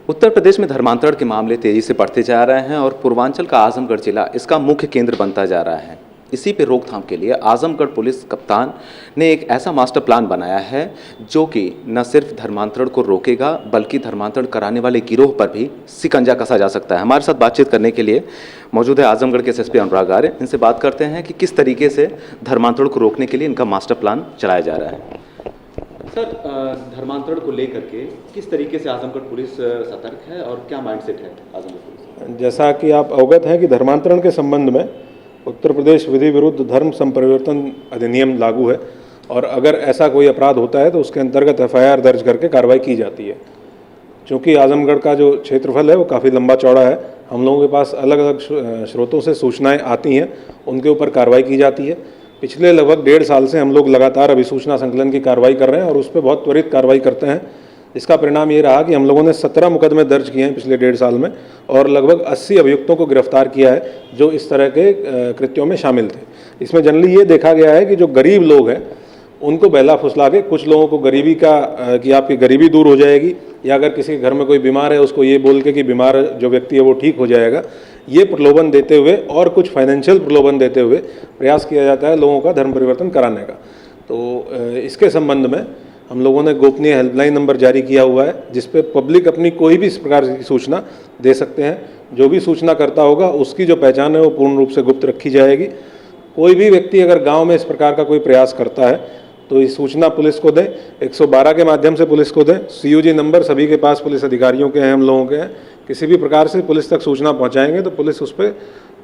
उत्तर प्रदेश में धर्मांतरण के मामले तेजी से बढ़ते जा रहे हैं और पूर्वांचल का आजमगढ़ जिला इसका मुख्य केंद्र बनता जा रहा है। इसी पे रोकथाम के लिए आजमगढ़ पुलिस कप्तान ने एक ऐसा मास्टर प्लान बनाया है जो कि न सिर्फ धर्मांतरण को रोकेगा बल्कि धर्मांतरण कराने वाले गिरोह पर भी शिकंजा कसा जा सकता है। हमारे साथ बातचीत करने के लिए मौजूद है आजमगढ़ के एसएसपी अनुराग आर्य। इनसे बात करते हैं कि किस तरीके से धर्मांतरण को रोकने के लिए इनका मास्टर प्लान चलाया जा रहा है। सर, धर्मांतरण को लेकर के किस तरीके से आजमगढ़ पुलिस सतर्क है और क्या माइंडसेट है आजमगढ़ पुलिस? जैसा कि आप अवगत हैं कि धर्मांतरण के संबंध में उत्तर प्रदेश विधि विरुद्ध धर्म संपरिवर्तन अधिनियम लागू है और अगर ऐसा कोई अपराध होता है तो उसके अंतर्गत एफआईआर दर्ज करके कार्रवाई की जाती है। चूँकि आजमगढ़ का जो क्षेत्रफल है वो काफ़ी लंबा चौड़ा है, हम लोगों के पास अलग अलग स्रोतों से सूचनाएं आती हैं, उनके ऊपर कार्रवाई की जाती है। पिछले लगभग 1.5 साल से हम लोग लगातार अभिसूचना संकलन की कार्रवाई कर रहे हैं और उस पर बहुत त्वरित कार्रवाई करते हैं। इसका परिणाम ये रहा कि हम लोगों ने 17 मुकदमे दर्ज किए हैं पिछले 1.5 साल में और लगभग 80 अभियुक्तों को गिरफ्तार किया है जो इस तरह के कृत्यों में शामिल थे। इसमें जनरली ये देखा गया है कि जो गरीब लोग हैं उनको बहला फुसला के कुछ लोगों को गरीबी का कि आपकी गरीबी दूर हो जाएगी, या अगर किसी के घर में कोई बीमार है उसको ये बोल के कि बीमार जो व्यक्ति है वो ठीक हो जाएगा, ये प्रलोभन देते हुए और कुछ फाइनेंशियल प्रलोभन देते हुए प्रयास किया जाता है लोगों का धर्म परिवर्तन कराने का। तो इसके संबंध में हम लोगों ने गोपनीय हेल्पलाइन नंबर जारी किया हुआ है जिस पे पब्लिक अपनी कोई भी इस प्रकार की सूचना दे सकते हैं। जो भी सूचना करता होगा उसकी जो पहचान है वो पूर्ण रूप से गुप्त रखी जाएगी। कोई भी व्यक्ति अगर गांव में इस प्रकार का कोई प्रयास करता है तो इस सूचना पुलिस को दें, 112 के माध्यम से पुलिस को दें। सीयूजी नंबर सभी के पास पुलिस अधिकारियों के हैं, हम लोगों के हैं। किसी भी प्रकार से पुलिस तक सूचना पहुंचाएंगे तो पुलिस उस पर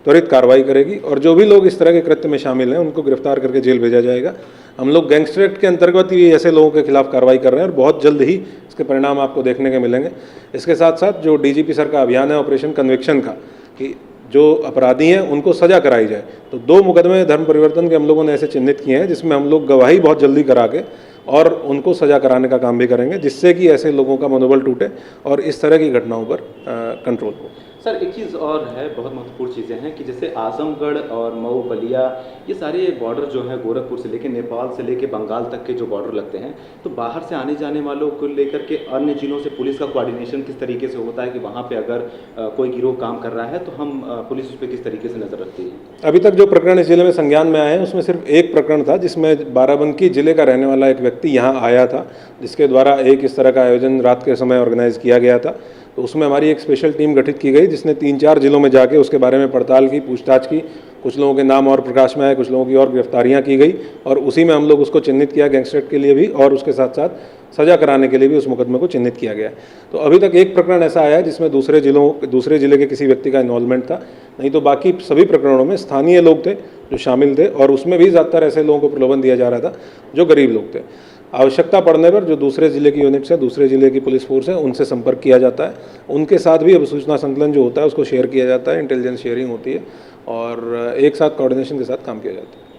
त्वरित कार्रवाई करेगी और जो भी लोग इस तरह के कृत्य में शामिल हैं उनको गिरफ्तार करके जेल भेजा जाएगा। हम लोग गैंगस्टर एक्ट के अंतर्गत ही ऐसे लोगों के खिलाफ कार्रवाई कर रहे हैं और बहुत जल्द ही इसके परिणाम आपको देखने के मिलेंगे। इसके साथ साथ जो डीजीपी सर का अभियान है ऑपरेशन कन्विक्शन का, कि जो अपराधी हैं उनको सजा कराई जाए, तो 2 मुकदमे धर्म परिवर्तन के हम लोगों ने ऐसे चिन्हित किए हैं जिसमें हम लोग गवाही बहुत जल्दी करा के और उनको सजा कराने का काम भी करेंगे जिससे कि ऐसे लोगों का मनोबल टूटे और इस तरह की घटनाओं पर कंट्रोल हो। सर, एक चीज़ और है, बहुत महत्वपूर्ण चीज़ें हैं कि जैसे आजमगढ़ और मऊ, बलिया, ये सारे बॉर्डर जो है गोरखपुर से लेकर नेपाल से लेकर बंगाल तक के जो बॉर्डर लगते हैं, तो बाहर से आने जाने वालों को लेकर के अन्य जिलों से पुलिस का कोऑर्डिनेशन किस तरीके से होता है कि वहाँ पे अगर कोई गिरोह काम कर रहा है तो हम पुलिस उस पर किस तरीके से नज़र रखती है? अभी तक जो प्रकरण इस जिले में संज्ञान में आए हैं उसमें सिर्फ एक प्रकरण था जिसमें बाराबंकी जिले का रहने वाला एक व्यक्ति यहाँ आया था, जिसके द्वारा एक इस तरह का आयोजन रात के समय ऑर्गेनाइज किया गया था। तो उसमें हमारी एक स्पेशल टीम गठित की गई जिसने 3-4 जिलों में जाके उसके बारे में पड़ताल की, पूछताछ की। कुछ लोगों के नाम और प्रकाश में आए, कुछ लोगों की और गिरफ्तारियां की गई और उसी में हम लोग उसको चिन्हित किया गैंगस्टर के लिए भी और उसके साथ साथ सजा कराने के लिए भी उस मुकदमे को चिन्हित किया गया। तो अभी तक एक प्रकरण ऐसा आया है जिसमें दूसरे जिले के किसी व्यक्ति का इन्वॉल्वमेंट था, नहीं तो बाकी सभी प्रकरणों में स्थानीय लोग थे जो शामिल थे और उसमें भी ज़्यादातर ऐसे लोगों को प्रलोभन दिया जा रहा था जो गरीब लोग थे। आवश्यकता पड़ने पर जो दूसरे जिले की यूनिट्स है, दूसरे जिले की पुलिस फोर्स है, उनसे संपर्क किया जाता है। उनके साथ भी अब सूचना संकलन जो होता है उसको शेयर किया जाता है, इंटेलिजेंस शेयरिंग होती है और एक साथ कोऑर्डिनेशन के साथ काम किया जाता है।